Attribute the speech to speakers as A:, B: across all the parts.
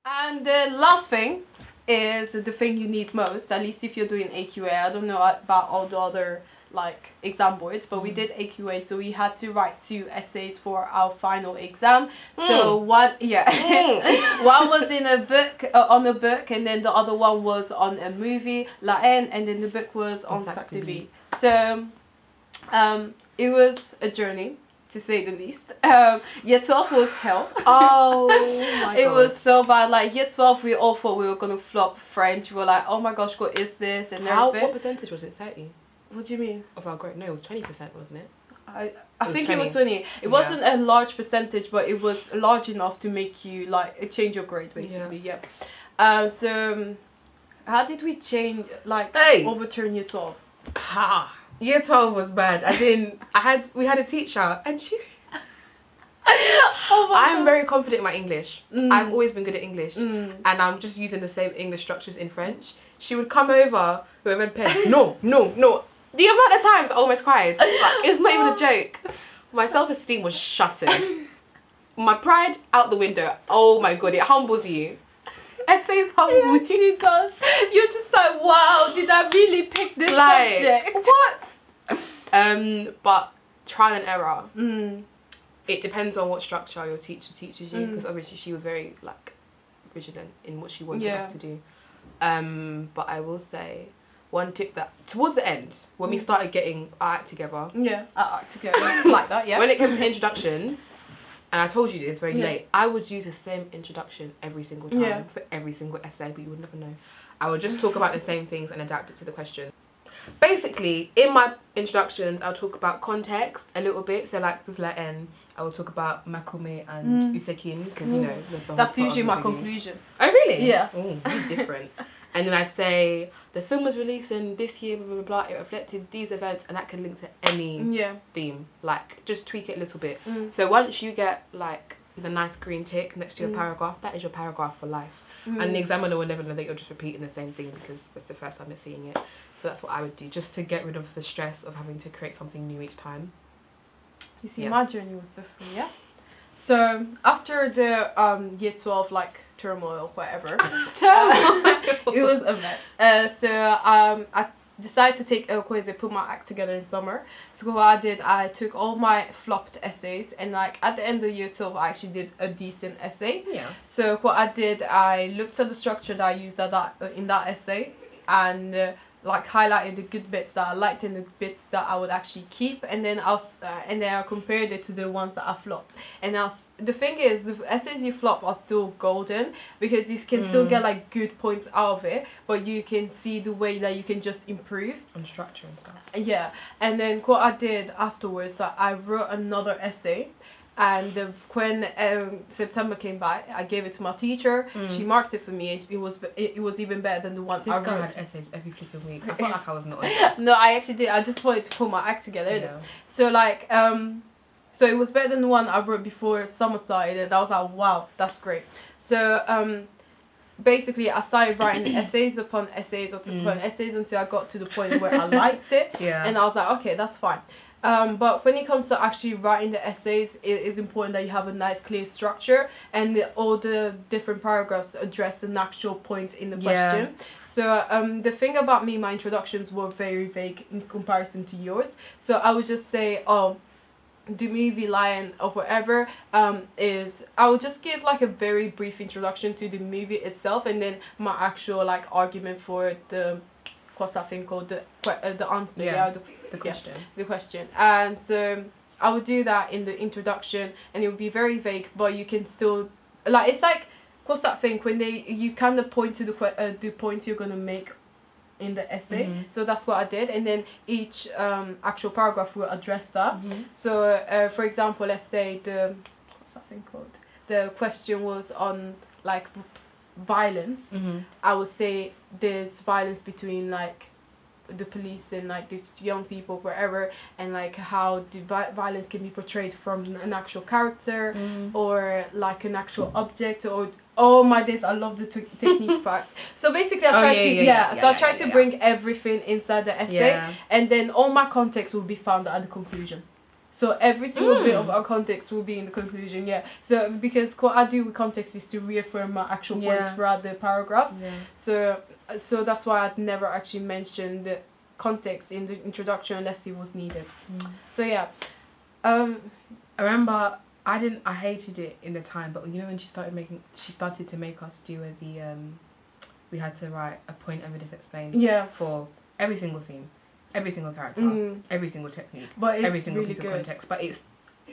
A: And the last thing is the thing you need most, at least if you're doing AQA. I don't know about all the other like exam boards, but we did AQA, so we had to write 2 essays for our final exam. So one one was in a book, on a book, and then the other one was on a movie, La Haine, and then the book was on Sac TV. So it was a journey, to say the least. Year 12 was hell.
B: Oh my
A: It
B: God.
A: was so bad. Like year 12, we all thought we were gonna flop French. We were like, oh my gosh, what is this and everything.
B: What percentage was it? 30
A: What do you mean?
B: of our grade? No, it was 20%, wasn't it?
A: I think it was 20. It wasn't a large percentage, but it was large enough to make you like change your grade, basically. Yeah. So how did we change, like, overturn year 12?
B: Ha! Year 12 was bad. As in, we had a teacher, and she. I'm very confident in my English. I've always been good at English, and I'm just using the same English structures in French. She would come over with a red pen. No. The amount of times I almost cried. Like, it's not even a joke. My self-esteem was shattered. My pride out the window. Oh my God, it humbles you. Essays humble you.
A: She does. You're just like, wow, did I really pick this subject?
B: What? But trial and error. It depends on what structure your teacher teaches you, because obviously she was very like vigilant in what she wanted us to do. But I will say one tip that towards the end, when we started getting our act together.
A: Yeah, our act together. Like that, yeah.
B: When it came to introductions, and I told you this very late, I would use the same introduction every single time for every single essay, but you would never know. I would just talk about the same things and adapt it to the question. Basically, in my introductions, I'll talk about context a little bit. So like with La Haine, I will talk about Makome and Usekin, because you know
A: that's usually my conclusion.
B: Oh really?
A: Yeah.
B: Oh, really different. And then I'd say the film was released in this year, blah blah blah. It reflected these events, and that can link to any theme. Like just tweak it a little bit. So once you get like the nice green tick next to your paragraph, that is your paragraph for life. And the examiner will never know that you're just repeating the same thing, because that's the first time they're seeing it. So that's what I would do, just to get rid of the stress of having to create something new each time.
A: You see, my journey was different, yeah? So, after the year 12, like, turmoil, whatever, it was a mess. So, I decided to take a quiz and put my act together in summer. So what I did, I took all my flopped essays, and like at the end of year 12, I actually did a decent essay.
B: Yeah.
A: So what I did, I looked at the structure that I used in that essay, and like highlighted the good bits that I liked and the bits that I would actually keep, and then I compared it to the ones that I flopped. And the thing is, the essays you flop are still golden, because you can still get like good points out of it, but you can see the way that you can just improve
B: on structure and stuff.
A: Yeah. And then what I did afterwards, I wrote another essay. And when September came by, I gave it to my teacher. She marked it for me, and it was even better than the one I wrote.
B: This girl had essays every flipping week. I felt like I was not on it.
A: No, I actually did. I just wanted to put my act together.
B: Yeah.
A: So like, so it was better than the one I wrote before summer started, and I was like, wow, that's great. So basically, I started writing essays upon essays upon essays until I got to the point where I liked it.
B: Yeah.
A: And I was like, okay, that's fine. But when it comes to actually writing the essays, it is important that you have a nice, clear structure, and all the different paragraphs address an actual point in the question. So the thing about me, my introductions were very vague in comparison to yours. So I would just say, the movie Lion or whatever I would just give like a very brief introduction to the movie itself, and then my actual like argument for the what's that thing called, the answer, the question. And so I would do that in the introduction, and it would be very vague, but you can still like, it's like what's that thing when you kind of point to the points you're gonna make in the essay. So that's what I did, and then each actual paragraph will address that. So for example, let's say what's that thing called, the question was on like violence. I would say there's violence between like the police and like the young people wherever, and like how the violence can be portrayed from an actual character or like an actual object, or oh my days, I love the technique facts. So basically I tried to bring everything inside the essay, and then all my context will be found at the conclusion. So every single bit of our context will be in the conclusion, yeah. So because what I do with context is to reaffirm my actual points throughout the paragraphs. Yeah. So that's why I'd never actually mentioned the context in the introduction unless it was needed. So yeah.
B: I remember I hated it in the time, but you know when she started to make us do we had to write a point evidence explain for every single theme, every single character, every single technique, every single piece of context. But it's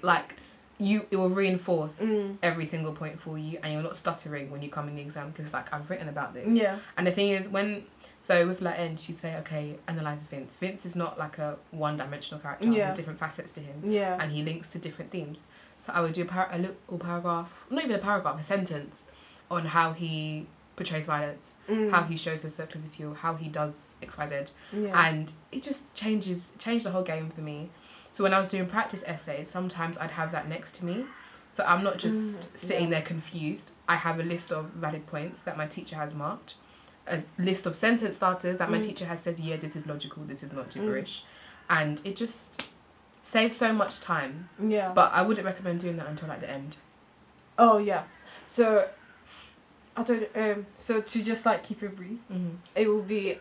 B: like it will reinforce every single point for you, and you're not stuttering when you come in the exam because like I've written about this. Yeah. And the thing is with Latin, she'd say, okay, analyze Vince. Vince is not like a one-dimensional character. Yeah. There's different facets to him. Yeah. And he links to different themes. So I would do a little paragraph, not even a paragraph, a sentence on how he portrays violence, how he shows her circle of his heel, how he does XYZ. Yeah. And it just changed the whole game for me. So when I was doing practice essays, sometimes I'd have that next to me. So I'm not just sitting there confused. I have a list of valid points that my teacher has marked, a list of sentence starters that my teacher has said, yeah, this is logical, this is not gibberish. And it just saves so much time. Yeah. But I wouldn't recommend doing that until like the end.
A: Oh yeah. So I don't so to just like keep it brief, it will be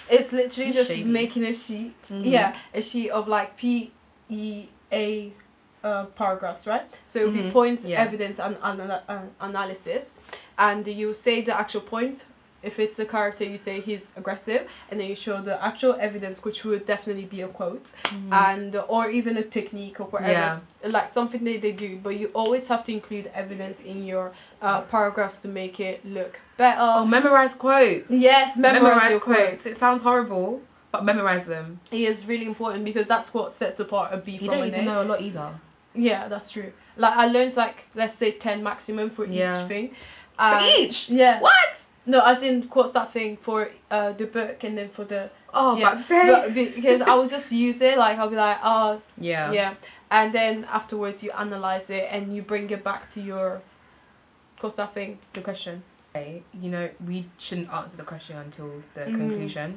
A: it's literally just shady. Making a sheet. Yeah, a sheet of like PEA paragraphs, right? So it will be points, evidence and analysis, and you say the actual point. If it's a character, you say he's aggressive, and then you show the actual evidence, which would definitely be a quote, and or even a technique or whatever, like something they do. But you always have to include evidence in your paragraphs to make it look better.
B: Oh, memorize quotes.
A: Yes, memorize your quotes.
B: It sounds horrible, but memorize them.
A: It is really important because that's what sets apart a B from an A.
B: You don't need to know a lot either.
A: Yeah, that's true. Like I learned like let's say 10 maximum for each thing.
B: For each?
A: Yeah.
B: What?
A: No, as in what's that thing for the book and then for the because I will just use it, like I'll be like, oh yeah, and then afterwards you analyze it and you bring it back to your what's that thing, the question.
B: Okay, you know we shouldn't answer the question until the conclusion,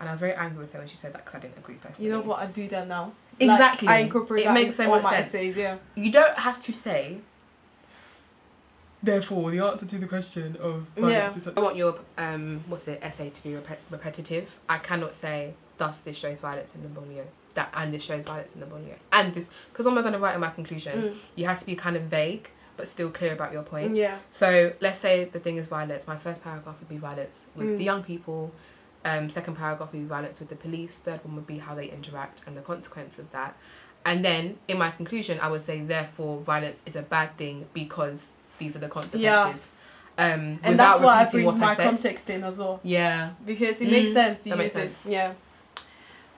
B: and I was very angry with her when she said that because I didn't agree personally.
A: You know what, I do that now.
B: Exactly,
A: like, I incorporate
B: it makes so much sense.
A: Essays, yeah.
B: You don't have to say. Therefore, the answer to the question of I want your essay to be repetitive. I cannot say thus this shows violence in the Borneo, that and this shows violence in the Borneo, and this because what am I going to write in my conclusion? You have to be kind of vague but still clear about your point. Yeah. So let's say the thing is violence. My first paragraph would be violence with the young people. Second paragraph would be violence with the police. Third one would be how they interact and the consequence of that. And then in my conclusion, I would say therefore violence is a bad thing because these are the consequences.
A: Yes. And that's why I bring my context in as well.
B: Yeah.
A: Because it makes sense to use it. Yeah.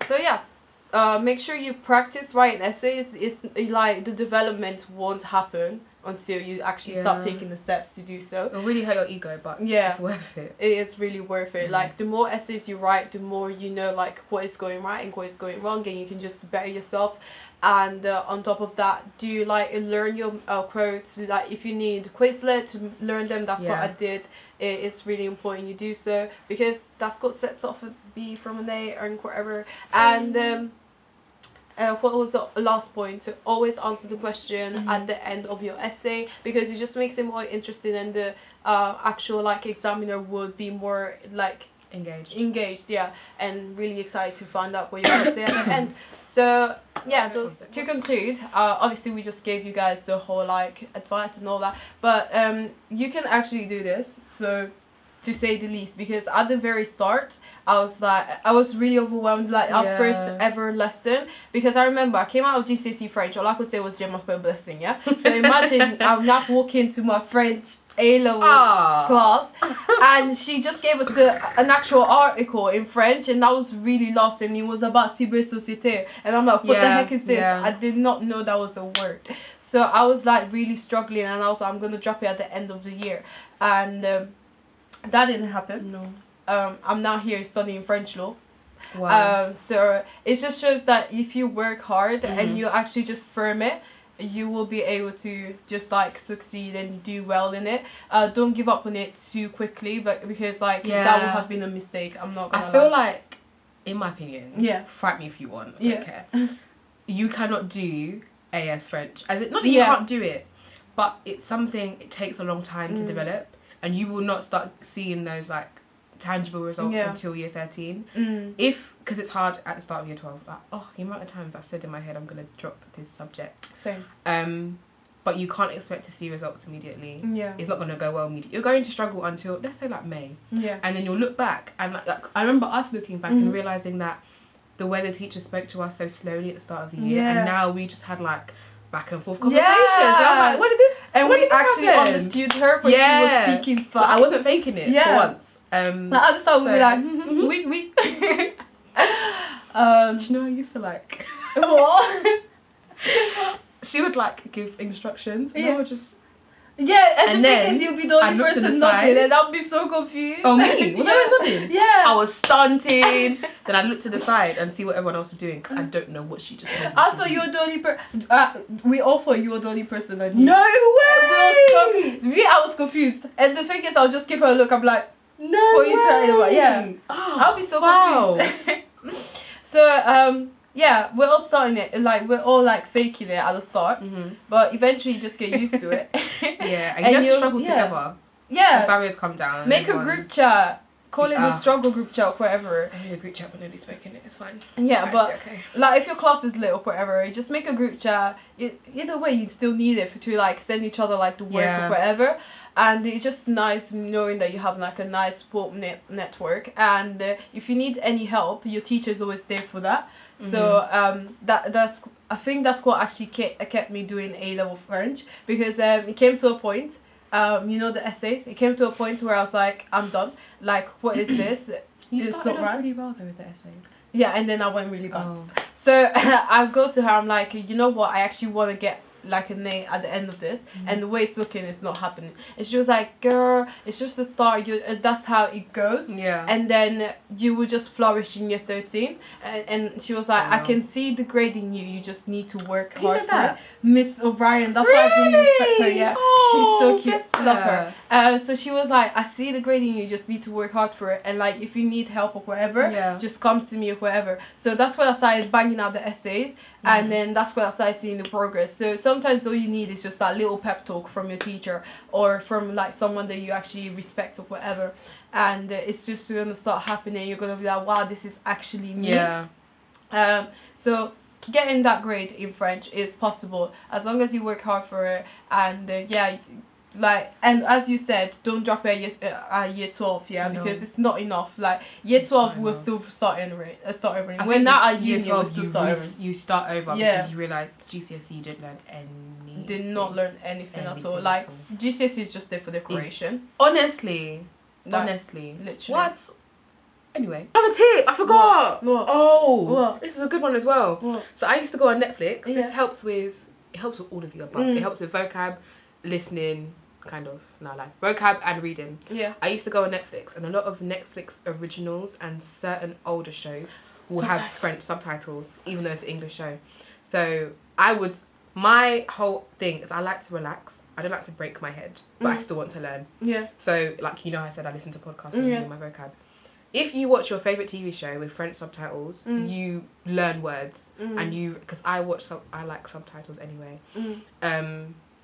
A: So yeah, make sure you practice writing essays. It's like the development won't happen until you actually start taking the steps to do so.
B: It'll really hurt your ego, but it's worth it.
A: It is really worth it. Like the more essays you write, the more you know like what is going right and what is going wrong, and you can just better yourself. And on top of that, do you like learn your quotes? Like if you need Quizlet to learn them, that's what I did. It's really important you do so because that's what sets off a B from an A or whatever. And what was the last point? To always answer the question at the end of your essay because it just makes it more interesting, and the actual like examiner would be more like engaged, and really excited to find out what you're going to say at the end. So yeah, to conclude, obviously we just gave you guys the whole like advice and all that, but you can actually do this, so to say the least, because at the very start I was really overwhelmed, like our first ever lesson, because I remember I came out of GCSE French, all I could say was Je m'appelle Blessing, so imagine I'm not walking into my French A-level class and she just gave us an actual article in French, and I was really lost, and it was about cyber société, and I'm like, what the heck is this? I did not know that was a word, so I was like really struggling, and I was like, I'm gonna drop it at the end of the year, and that didn't happen. No. I'm now here studying French law. Wow. So it just shows that if you work hard and you actually just firm it, you will be able to just like succeed and do well in it. Don't give up on it too quickly, but because like that would have been a mistake. I'm not gonna
B: I feel like, in my opinion, fight me if you want, I don't care. you cannot do AS French. As it, not that you can't do it, but it's something, it takes a long time to develop, and you will not start seeing those like tangible results until year 13. Because it's hard at the start of year 12. Like, the amount of times I said in my head I'm going to drop this subject.
A: Same.
B: But you can't expect to see results immediately.
A: Yeah.
B: It's not going to go well immediately. You're going to struggle until, let's say, like May.
A: Yeah.
B: And then you'll look back, and like I remember us looking back and realising that the way the teacher spoke to us so slowly at the start of the year, and now we just had like back and forth conversations. And I was like, what did this?
A: And we actually understood her when she was speaking fast.
B: Like, I wasn't faking it for once.
A: Like, at the start we'd be like, we.
B: Do you know I used to like?
A: What?
B: She would like give instructions, and I would just.
A: Yeah, and the thing is, you'll be the only person nodding, and I'll be so confused.
B: Oh, me? Was I always nodding?
A: Yeah.
B: I was stunting. Then I'd look to the side and see what everyone else was doing, because I don't know what she just told me.
A: I thought you were the only person. We all thought you were the only person that knew.
B: No way!
A: I was confused. And the thing is, I'll just give her a look. I'm like,
B: no way!
A: Yeah. I'll be so confused. So, yeah, we're all starting it, like, we're all, like, faking it at the start, but eventually you just get used to it.
B: Yeah, and you have to struggle together.
A: Yeah.
B: The barriers come down.
A: Make a group chat. Call it the struggle group chat or whatever.
B: I need a group chat when nobody's making it, it's fine.
A: Yeah,
B: it's
A: but,
B: okay.
A: like, if your class is lit or whatever, just make a group chat. Either way, you still need it to, like, send each other, like, the work or whatever. And it's just nice knowing that you have like a nice support network, and if you need any help, your teacher is always there for that. So that's I think that's what actually kept me doing A-level French, because it came to a point, you know, the essays. It came to a point where I was like, I'm done. Like, what is this?
B: You started off really well though with the essays.
A: Yeah, and then I went really bad. So I go to her. I'm like, you know what? I actually want to get like a name at the end of this, and the way it's looking is not happening. And she was like, girl, it's just a start. That's how it goes. Yeah. And then you will just flourish in year 13. And she was like, I can see the grade in you. You just need to work hard for it. Miss O'Brien, that's why I really respect her. Yeah. She's so cute. Love her. So she was like, I see the grade in you. You just need to work hard for it. And like, if you need help or whatever, just come to me or whatever. So that's when I started banging out the essays. And then that's when I started seeing the progress. So sometimes all you need is just that little pep talk from your teacher, or from like someone that you actually respect or whatever. And it's just going to start happening. You're going to be like, wow, this is actually me. Yeah. So getting that grade in French is possible as long as you work hard for it. And like, and as you said, don't drop it at year 12, because it's not enough. Like, year 12 will still start over. When not at year 12,
B: you start over because you realise GCSE you didn't learn anything.
A: Did not learn anything at all. Like, GCSE is just there for decoration.
B: Honestly. Literally.
A: What?
B: Anyway, I have a tip. I forgot.
A: What?
B: This is a good one as well.
A: What?
B: So I used to go on Netflix. This helps with all of the above. It helps with vocab, listening, kind of, vocab and reading. Yeah. I used to go on Netflix, and a lot of Netflix originals and certain older shows will have French subtitles, even though it's an English show. So my whole thing is I like to relax. I don't like to break my head, but I still want to learn. Yeah. So, like, you know, I said I listen to podcasts when I'm doing my vocab. If you watch your favourite TV show with French subtitles, you learn words, and because I like subtitles anyway.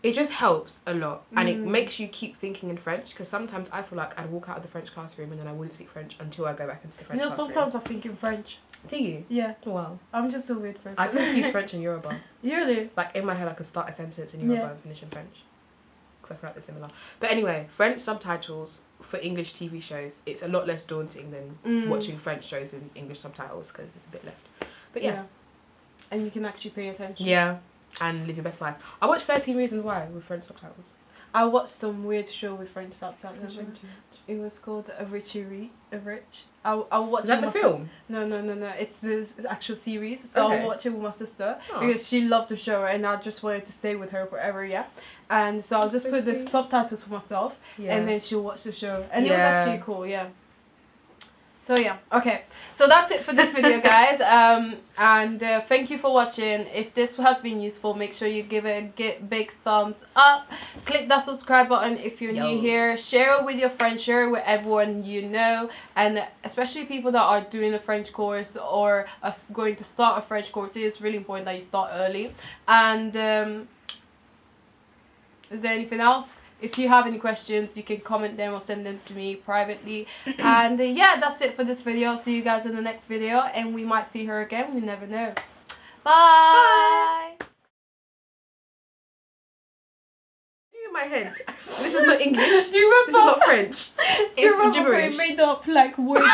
B: It just helps a lot, and it makes you keep thinking in French, because sometimes I feel like I'd walk out of the French classroom and then I wouldn't speak French until I go back into the French classroom.
A: Sometimes I think in French.
B: Do you?
A: Yeah.
B: Well,
A: I'm just a weird person.
B: I confuse French and Yoruba.
A: Really?
B: Like, in my head I could start a sentence in Yoruba and finish in French, because I feel like they're similar. But anyway, French subtitles for English TV shows, it's a lot less daunting than watching French shows in English subtitles, because there's a bit left. But yeah.
A: And you can actually pay attention.
B: Yeah. And live your best life. I watched 13 Reasons Why with French subtitles.
A: I watched some weird show with French subtitles. It was called A Rich. I watched.
B: Is that the film?
A: No. It's the actual series. So I watched it with my sister because she loved the show, and I just wanted to stay with her forever. Yeah. And so I'll just put the subtitles for myself, and then she'll watch the show, and it was actually cool. Yeah. So yeah, okay. So that's it for this video, guys. And thank you for watching. If this has been useful, make sure you give it a big thumbs up. Click that subscribe button if you're new here. Share it with your friends. Share it with everyone you know, and especially people that are doing a French course or are going to start a French course. It is really important that you start early. And is there anything else? If you have any questions, you can comment them or send them to me privately. And yeah, that's it for this video. I'll see you guys in the next video, and we might see her again. We never know. Bye.
B: In my head, this is not English.
A: Do you remember?
B: This is not French. It's gibberish.
A: Made up like words.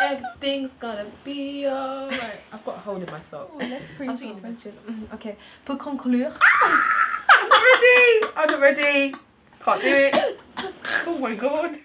B: Everything's gonna be alright. I've got a hole in my sock.
A: Oh, let's okay. Pour conclure.
B: I'm not ready. I'm not ready. Can't do it. Oh my god.